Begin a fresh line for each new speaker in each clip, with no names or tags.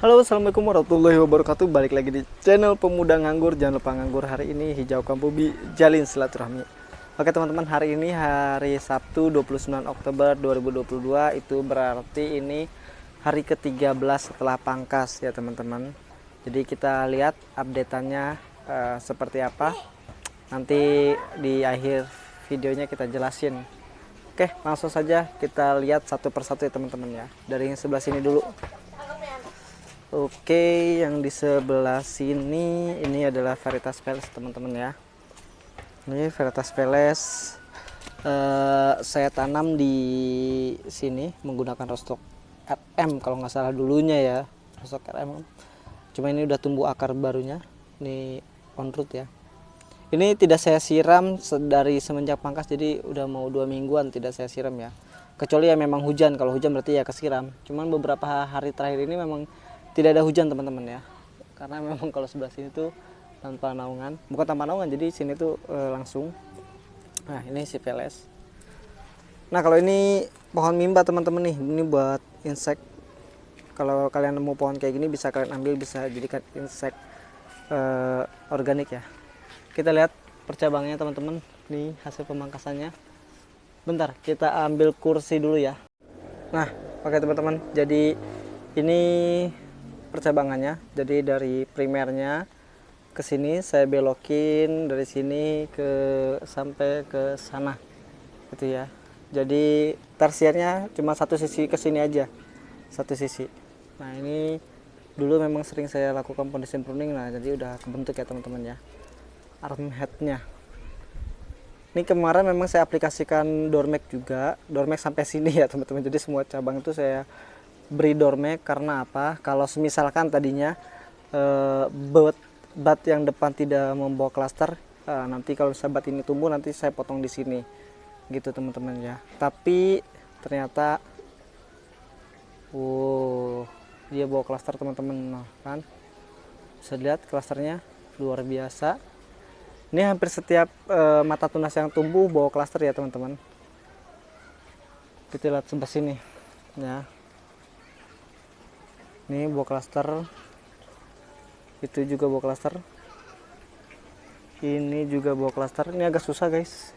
Halo, assalamualaikum warahmatullahi wabarakatuh. Balik lagi di channel Pemuda Nganggur. Jangan lupa nganggur hari ini, hijaukan pubi, jalin silaturahmi. Oke teman-teman, hari ini hari Sabtu 29 Oktober 2022. Itu berarti ini hari ke-13 setelah pangkas ya teman-teman. Jadi kita lihat updateannya seperti apa. Nanti di akhir videonya kita jelasin. Oke, langsung saja kita lihat satu persatu ya teman-teman ya. Dari yang sebelah sini dulu. Oke, yang di sebelah sini ini adalah varietas Veles teman-teman ya. Ini varietas Veles saya tanam di sini menggunakan rostok RM kalau nggak salah dulunya ya, rostok RM. Cuma ini udah tumbuh akar barunya, ini on root ya. Ini tidak saya siram dari semenjak pangkas, jadi udah mau 2 mingguan tidak saya siram ya. Kecuali ya memang hujan, kalau hujan berarti ya kesiram. Cuman beberapa hari terakhir ini memang tidak ada hujan teman-teman ya, karena memang kalau sebelah sini tuh tanpa naungan, bukan tanpa naungan, jadi sini tuh langsung. Nah ini si Veles. Nah kalau ini pohon mimba teman-teman nih, ini buat insek. Kalau kalian nemu pohon kayak gini bisa kalian ambil, bisa jadikan insek organik ya. Kita lihat percabangnya teman-teman, nih hasil pemangkasannya. Bentar, kita ambil kursi dulu ya. Nah oke teman-teman, jadi ini percabangannya. Jadi dari primernya ke sini saya belokin dari sini ke sampai ke sana gitu ya. Jadi tersiernya cuma satu sisi ke sini aja, satu sisi. Nah ini dulu memang sering saya lakukan foundation pruning, nah jadi udah kebentuk ya teman-teman ya armheadnya. Ini kemarin memang saya aplikasikan doormat juga, doormat sampai sini ya teman-teman. Jadi semua cabang itu saya beri doormat. Karena apa? Kalau misalkan tadinya bat yang depan tidak membawa klaster, nanti kalau bat ini tumbuh nanti saya potong di sini gitu teman-teman ya. Tapi ternyata dia bawa klaster teman-teman. Nah, kan bisa lihat klasternya luar biasa. Ini hampir setiap mata tunas yang tumbuh bawa klaster ya teman-teman. Kita lihat sebelah sini ya. Ini bawa klaster, itu juga bawa klaster, ini juga bawa klaster. Ini agak susah guys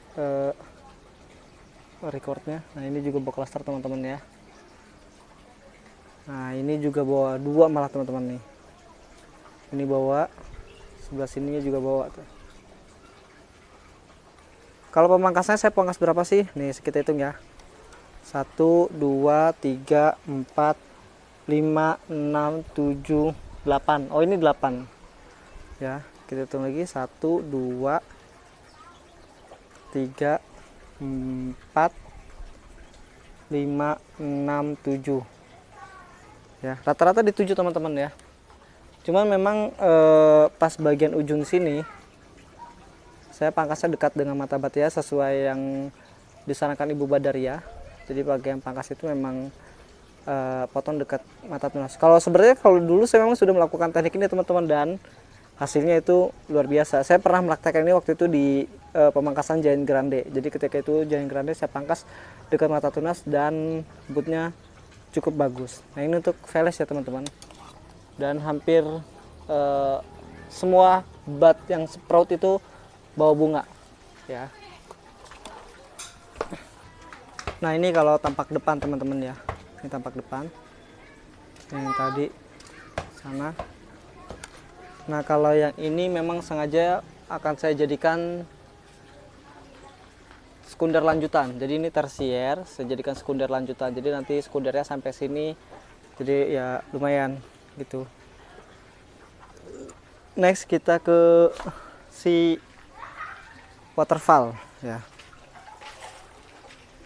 recordnya. Nah ini juga bawa klaster teman-teman ya. Nah ini juga bawa 2 malah teman-teman nih. Ini bawa, sebelah sininya juga bawa tuh. Kalau pemangkasnya saya pangkas berapa sih? Nih kita hitung ya. 1, 2, 3, 4, 5, 6, 7, 8. Oh ini 8 ya. Kita hitung lagi 1, 2, 3, 4, 5, 6, 7 ya. Rata-rata di 7 teman-teman ya. Cuman memang pas bagian ujung sini saya pangkasnya dekat dengan mata bat ya, sesuai yang disarankan Ibu Badaria. Jadi bagian pangkas itu memang potong dekat mata tunas. Kalau sebenarnya kalau dulu saya memang sudah melakukan teknik ini teman-teman, dan hasilnya itu luar biasa. Saya pernah melakukan ini waktu itu di pemangkasan Giant Grande. Jadi ketika itu Giant Grande saya pangkas dekat mata tunas dan butnya cukup bagus. Nah ini untuk Veles ya teman-teman. Dan hampir semua bat yang sprout itu bawa bunga ya. Nah ini kalau tampak depan teman-teman ya. Ini tampak depan, yang tadi sana. Nah kalau yang ini memang sengaja akan saya jadikan sekunder lanjutan. Jadi ini tersier, saya jadikan sekunder lanjutan. Jadi nanti sekundernya sampai sini, jadi ya lumayan gitu. Next kita ke si waterfall ya.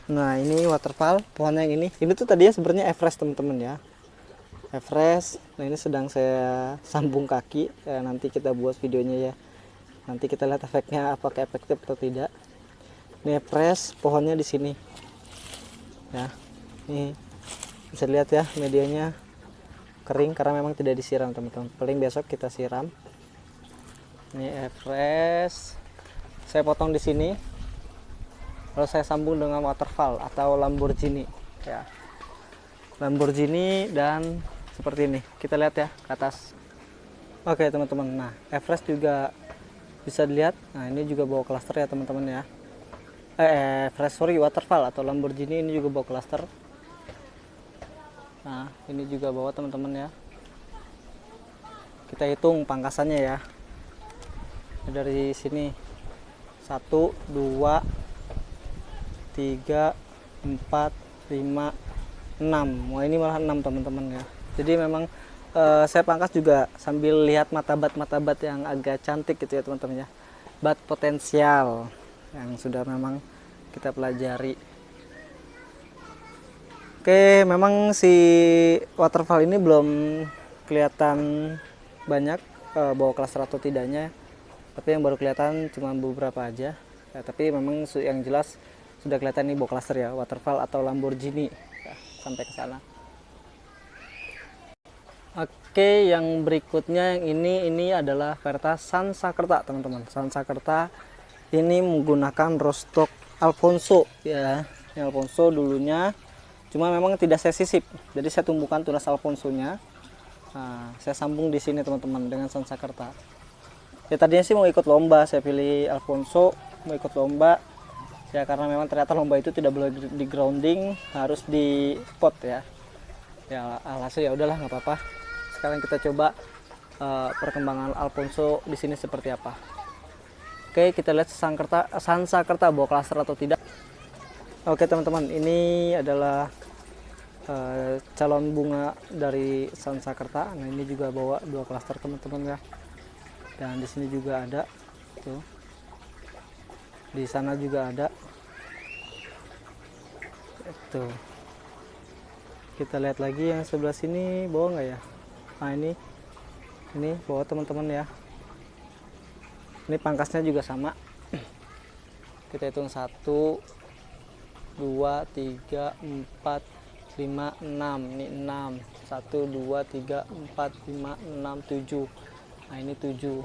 Nah ini waterfall, pohonnya yang ini tuh tadinya sebenarnya Everest teman-teman ya, Everest. Nah ini sedang saya sambung kaki ya, nanti kita buat videonya ya, nanti kita lihat efeknya apakah efektif atau tidak. Ini Everest, pohonnya di sini ya. Ini bisa lihat ya, medianya kering karena memang tidak disiram teman-teman, paling besok kita siram. Ini Everest, saya potong di sini. Lalu saya sambung dengan waterfall atau Lamborghini ya. Lamborghini, dan seperti ini. Kita lihat ya ke atas. Oke teman-teman, nah Everest juga bisa dilihat. Nah ini juga bawa cluster ya teman-teman ya. Everest sorry, waterfall atau Lamborghini ini juga bawa cluster. Nah ini juga bawa teman-teman ya. Kita hitung pangkasannya ya. Dari sini 1, 2, 3, 4, 5, 6. Wah ini malah 6 teman-teman ya. Jadi memang saya pangkas juga sambil lihat mata-bat yang agak cantik gitu ya teman-teman ya. Bat potensial yang sudah memang kita pelajari. Oke, memang si waterfall ini belum kelihatan banyak bawa cluster atau tidaknya, tapi yang baru kelihatan cuma beberapa aja ya, tapi memang yang jelas sudah kelihatan ini bawa cluster ya, waterfall atau Lamborghini ya, sampai ke sana. Oke, yang berikutnya yang ini adalah kereta Sansakerta teman-teman. Sansakerta ini menggunakan rostok Alfonso ya. Ini Alfonso dulunya, cuma memang tidak saya sisip, jadi saya tumbuhkan tunas Alfonso-nya. Nah, saya sambung di sini teman-teman dengan Sansakerta. Ya tadinya sih mau ikut lomba, saya pilih Alfonso, mau ikut lomba ya, karena memang ternyata lomba itu tidak boleh di grounding, harus di pot ya. Ya alhasil ya udahlah, nggak apa-apa. Sekarang kita coba perkembangan Alfonso di sini seperti apa. Oke, kita lihat Sansakerta bawa cluster atau tidak. Oke teman-teman, ini adalah calon bunga dari Sansakerta. Nah ini juga bawa 2 cluster teman-teman ya. Dan di sini juga ada tuh. Di sana juga ada. Itu. Kita lihat lagi yang sebelah sini bawa nggak ya? Nah ini bawa teman-teman ya. Ini pangkasnya juga sama. Kita hitung 1, 2, 3, 4, 5, 6. Ini 6. 1, 2, 3, 4, 5, 6, 7. Nah ini 7.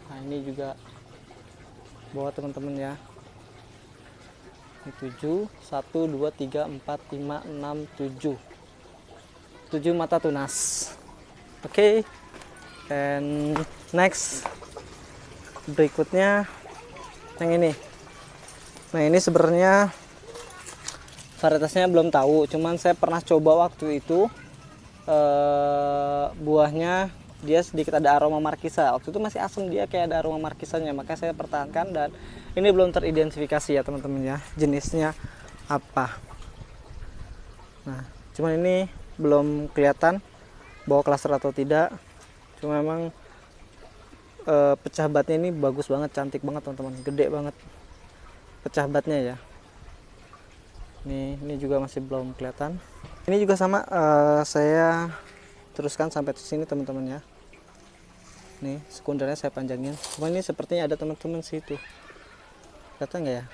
Nah ini juga bawa teman-teman ya. Ini 7. 1, 2, 3, 4, 5, 6, 7. 7 mata tunas. Oke. And next, berikutnya yang ini. Nah ini sebenarnya varietasnya belum tahu, cuman saya pernah coba waktu itu. Buahnya dia sedikit ada aroma markisa. Waktu itu masih asam, dia kayak ada aroma markisanya, makanya saya pertahankan. Dan ini belum teridentifikasi ya teman-teman ya, jenisnya apa. Nah cuman ini belum kelihatan bawa cluster atau tidak. Cuma memang pecah batnya ini bagus banget, cantik banget teman-teman, gede banget pecah batnya ya. Ini juga masih belum kelihatan. Ini juga sama, saya teruskan sampai ke sini teman-teman ya. Nih sekundernya saya panjangin. Cuma ini sepertinya ada teman-teman situ. Kelihatan nggak ya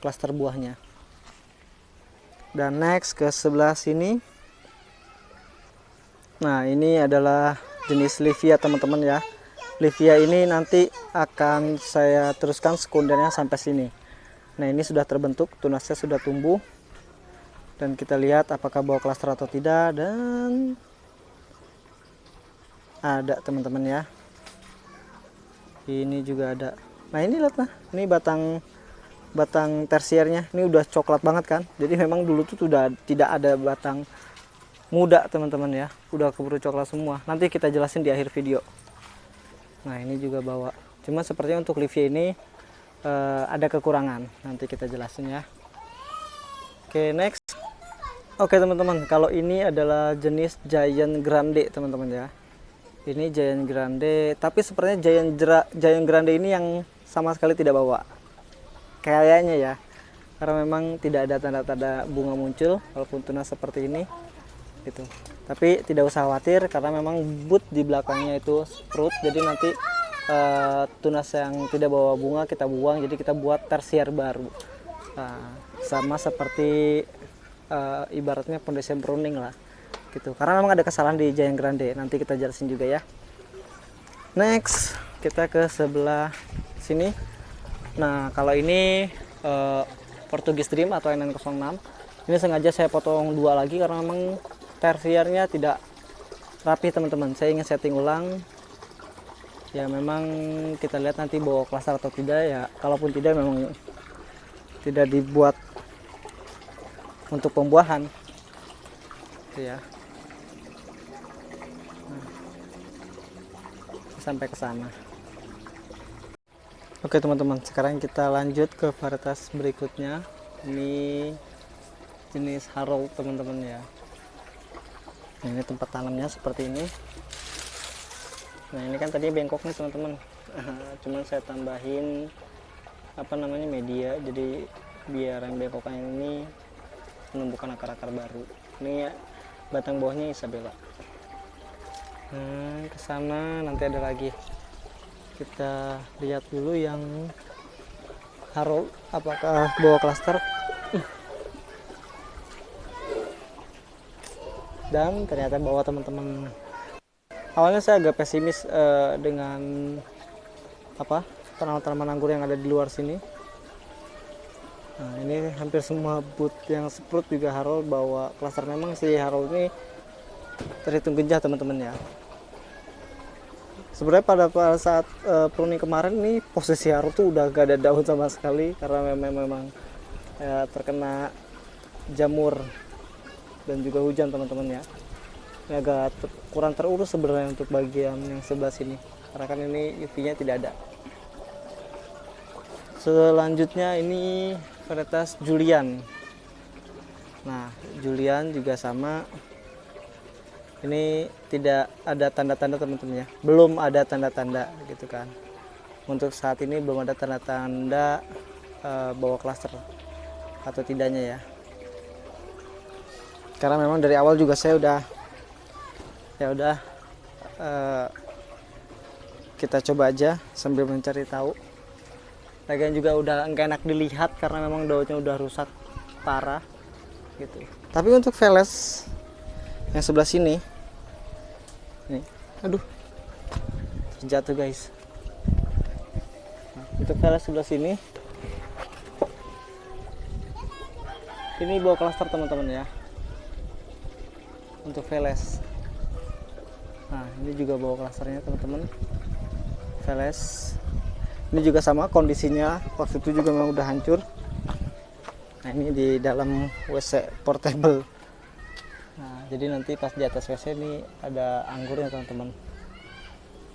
klaster buahnya. Dan next ke sebelah sini. Nah ini adalah jenis Livia teman-teman ya. Livia ini nanti akan saya teruskan sekundernya sampai sini. Nah ini sudah terbentuk, tunasnya sudah tumbuh. Dan kita lihat apakah bawa klaster atau tidak. Dan ada teman-teman ya. Ini juga ada. Nah ini lihat nah, ini batang tersiernya. Ini udah coklat banget kan. Jadi memang dulu tuh sudah tidak ada batang muda teman-teman ya, udah keburu coklat semua. Nanti kita jelasin di akhir video. Nah ini juga bawa, cuma sepertinya untuk Livia ini ada kekurangan, nanti kita jelasin ya. Oke, next. Oke teman-teman, kalau ini adalah jenis Giant Grande teman-teman ya. Ini Giant Grande, tapi sepertinya Giant Grande ini yang sama sekali tidak bawa kayaknya ya, karena memang tidak ada tanda-tanda bunga muncul walaupun tunas seperti ini gitu. Tapi tidak usah khawatir karena memang boot di belakangnya itu sprut, jadi nanti tunas yang tidak bawa bunga kita buang, jadi kita buat tersier baru. Nah, sama seperti ibaratnya foundation pruning lah gitu, karena memang ada kesalahan di Giant Grande, nanti kita jelasin juga ya. Next kita ke sebelah sini. Nah kalau ini Portugis Dream atau N906, ini sengaja saya potong 2 lagi karena memang tersiernya tidak rapi teman-teman. Saya ingin setting ulang. Ya memang kita lihat nanti bawa klaster atau tidak ya. Kalaupun tidak memang tidak dibuat untuk pembuahan. Itu ya. Nah, sampai ke sana. Oke teman-teman, sekarang kita lanjut ke varietas berikutnya. Ini jenis Harold teman-teman ya. Nah, ini tempat tanamnya seperti ini. Nah ini kan tadi bengkok nih teman-teman. Cuman saya tambahin media, jadi biar yang bengkoknya ini menumbuhkan akar-akar baru. Ini ya, batang bawahnya Isabella. Nah ke sana nanti ada lagi. Kita lihat dulu yang Harold apakah bawa klaster. Dan ternyata bawa teman-teman. Awalnya saya agak pesimis dengan tanaman-tanaman anggur yang ada di luar sini. Nah, ini hampir semua booth yang sprut juga Harold bawa klaster. Memang si Harold ini terhitung genjah teman-teman ya. Sebenarnya pada saat pruning kemarin nih posisi Harold tuh udah gak ada daun sama sekali karena memang terkena jamur dan juga hujan teman-teman ya. Ini agak kurang terurus sebenarnya untuk bagian yang sebelah sini karena kan ini UV-nya tidak ada. Selanjutnya ini varietas Julian. Nah Julian juga sama, ini tidak ada tanda-tanda teman-teman ya, belum ada tanda-tanda gitu kan. Untuk saat ini belum ada tanda-tanda bawa klaster atau tidaknya ya, karena memang dari awal juga saya udah kita coba aja sambil mencari tahu. Lagian juga udah enggak enak dilihat karena memang daunnya udah rusak parah gitu. Tapi untuk Veles yang sebelah sini nih, aduh jatuh guys. Nah, untuk Veles sebelah sini ini bawa klaster teman-teman ya, untuk Veles. Nah ini juga bawa klasternya teman-teman, Veles. Ini juga sama kondisinya, waktu itu juga memang udah hancur. Nah ini di dalam WC portable. Nah jadi nanti pas di atas WC ini ada anggurnya teman-teman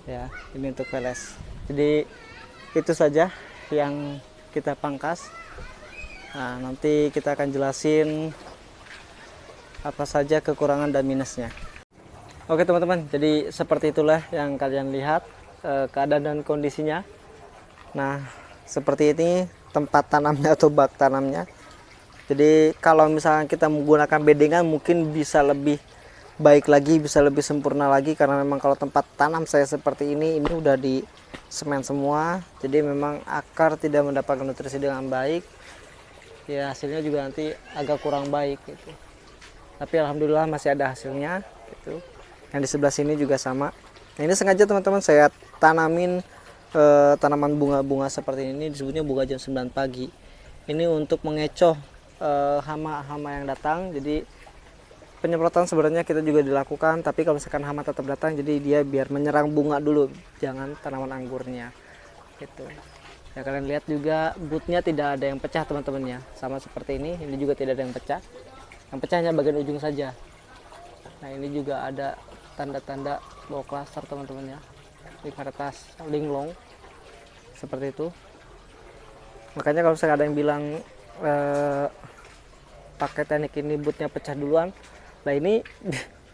ya. Ini untuk Veles. Jadi itu saja yang kita pangkas. Nah nanti kita akan jelasin apa saja kekurangan dan minusnya. Oke teman-teman, jadi seperti itulah yang kalian lihat keadaan dan kondisinya. Nah seperti ini tempat tanamnya atau bak tanamnya. Jadi kalau misalnya kita menggunakan bedengan mungkin bisa lebih baik lagi, bisa lebih sempurna lagi, karena memang kalau tempat tanam saya seperti ini udah di semen semua, jadi memang akar tidak mendapatkan nutrisi dengan baik ya, hasilnya juga nanti agak kurang baik gitu. Tapi alhamdulillah masih ada hasilnya gitu. Yang di sebelah sini juga sama. Nah ini sengaja teman-teman saya tanamin tanaman bunga-bunga seperti ini, disebutnya bunga jam 9 pagi. Ini untuk mengecoh hama-hama yang datang. Jadi penyemprotan sebenarnya kita juga dilakukan, tapi kalau misalkan hama tetap datang, jadi dia biar menyerang bunga dulu, jangan tanaman anggurnya gitu. Ya kalian lihat juga bootnya tidak ada yang pecah teman-teman ya, sama seperti ini juga tidak ada yang pecah. Yang pecahnya bagian ujung saja. Nah ini juga ada tanda-tanda bawa klaster teman-teman ya, di varietas linglong seperti itu. Makanya kalau misalnya ada yang bilang pakai teknik ini bootnya pecah duluan, nah ini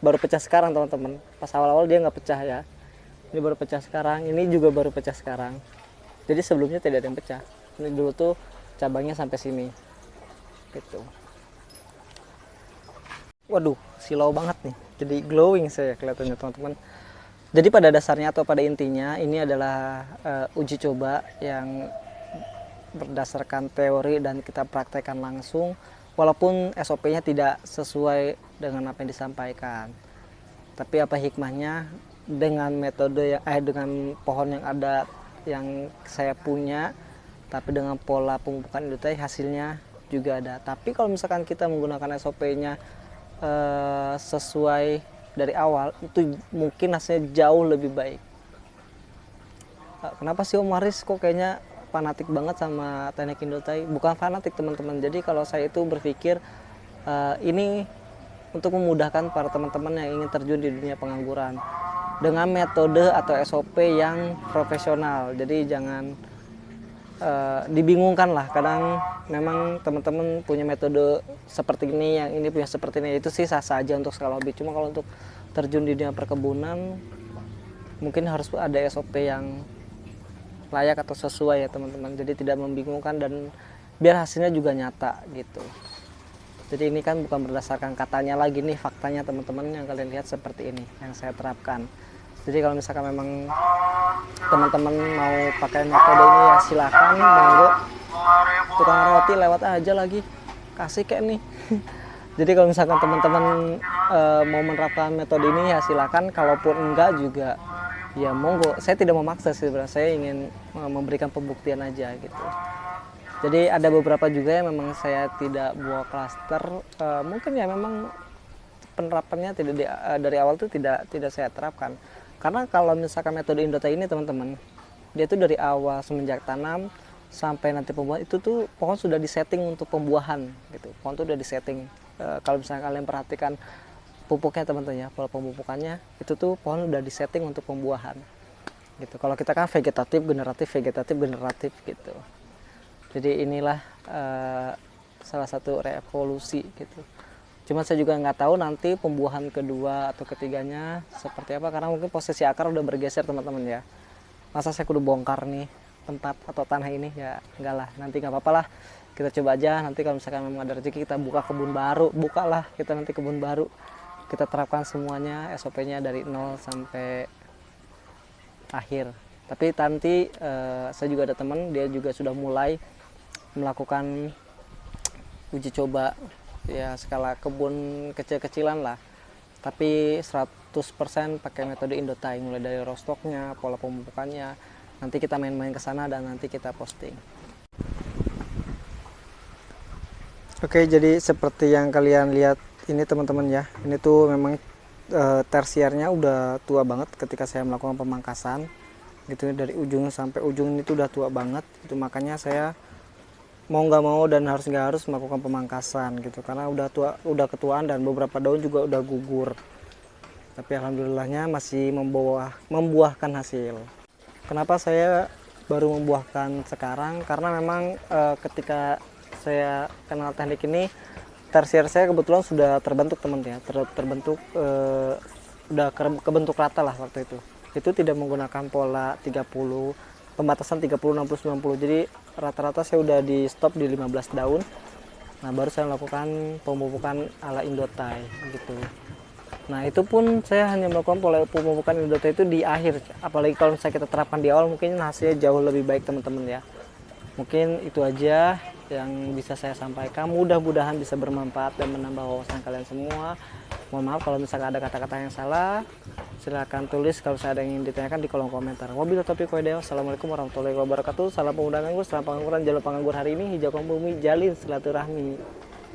baru pecah sekarang teman-teman. Pas awal-awal dia nggak pecah ya, ini baru pecah sekarang, ini juga baru pecah sekarang. Jadi sebelumnya tidak ada yang pecah. Ini dulu tuh cabangnya sampai sini gitu. Waduh, silau banget nih. Jadi glowing saya kelihatannya teman-teman. Jadi pada dasarnya atau pada intinya ini adalah uji coba yang berdasarkan teori dan kita praktekkan langsung, walaupun SOP-nya tidak sesuai dengan apa yang disampaikan. Tapi apa hikmahnya dengan metode yang dengan pohon yang ada yang saya punya, tapi dengan pola pemupukan itu hasilnya juga ada. Tapi kalau misalkan kita menggunakan SOP-nya sesuai dari awal, itu mungkin hasilnya jauh lebih baik. Kenapa sih Om Waris kok kayaknya fanatik banget sama teknik Indotai? Bukan fanatik teman-teman, jadi kalau saya itu berpikir ini untuk memudahkan para teman-teman yang ingin terjun di dunia pengangguran dengan metode atau SOP yang profesional. Jadi jangan dibingungkan lah, kadang memang teman-teman punya metode seperti ini, yang ini punya seperti ini, itu sih sah-sah aja untuk skala hobi. Cuma kalau untuk terjun di dunia perkebunan mungkin harus ada SOP yang layak atau sesuai ya teman-teman, jadi tidak membingungkan dan biar hasilnya juga nyata gitu. Jadi ini kan bukan berdasarkan katanya lagi nih, faktanya teman-teman yang kalian lihat seperti ini yang saya terapkan. Jadi kalau misalkan memang teman-teman mau pakai metode ini ya silakan, monggo. Tukang roti lewat aja lagi, kasih kayak nih. Jadi kalau misalkan teman-teman mau menerapkan metode ini ya silakan, kalaupun enggak juga ya monggo. Saya tidak memaksa sih sebenarnya, saya ingin memberikan pembuktian aja gitu. Jadi ada beberapa juga yang memang saya tidak buat klaster, mungkin ya memang penerapannya tidak dari awal tuh tidak saya terapkan. Karena kalau misalkan metode Indotai ini teman-teman, dia tuh dari awal semenjak tanam sampai nanti pembuahan itu tuh pohon sudah disetting untuk pembuahan gitu. Pohon tuh udah disetting. Kalau misalnya kalian perhatikan pupuknya teman-teman ya, pola pemupukannya itu tuh pohon udah disetting untuk pembuahan gitu. Kalau kita kan vegetatif generatif gitu. Jadi inilah salah satu revolusi gitu. Cuma saya juga nggak tahu nanti pembuahan kedua atau ketiganya seperti apa, karena mungkin posisi akar udah bergeser teman-teman ya. Masa saya kudu bongkar nih tempat atau tanah ini, ya enggak lah, nanti nggak apa-apa lah, kita coba aja. Nanti kalau misalkan memang ada rezeki kita buka kebun baru, bukalah kita nanti kebun baru, kita terapkan semuanya SOP-nya dari nol sampai akhir. Tapi nanti saya juga ada teman, dia juga sudah mulai melakukan uji coba ya skala kebun kecil-kecilan lah, tapi 100% pakai metode Indotai, mulai dari rostoknya, pola pemupukannya. Nanti kita main-main ke sana dan nanti kita posting. Oke, jadi seperti yang kalian lihat ini teman-teman ya, ini tuh memang tersiernya udah tua banget ketika saya melakukan pemangkasan gitu, dari ujung sampai ujung ini tuh udah tua banget. Itu makanya saya mau nggak mau dan harus nggak harus melakukan pemangkasan gitu, karena udah ketuaan dan beberapa daun juga udah gugur. Tapi alhamdulillahnya masih membuahkan hasil. Kenapa saya baru membuahkan sekarang? Karena memang ketika saya kenal teknik ini, tersier saya kebetulan sudah terbentuk teman ya, terbentuk udah kebentuk rata lah waktu itu. Itu tidak menggunakan pola 30, pembatasan 30, 60, 90. Jadi rata-rata saya udah di stop di 15 daun. Nah, baru saya melakukan pemupukan ala Indotai gitu. Nah, itu pun saya hanya melakukan pola pemupukan Indotai itu di akhir. Apalagi kalau misalnya kita terapkan di awal, mungkin hasilnya jauh lebih baik teman-teman ya. Mungkin itu aja yang bisa saya sampaikan. Mudah-mudahan bisa bermanfaat dan menambah wawasan kalian semua. Mohon maaf kalau misalnya ada kata-kata yang salah, silahkan tulis kalau saya ada yang ingin ditanyakan di kolom komentar. Wabillahi taufiq wal hidayah. Assalamualaikum warahmatullahi wabarakatuh. Salam pemuda nganggur, salam pengangguran, jalur penganggur hari ini, hijaukan bumi, jalin silaturahmi.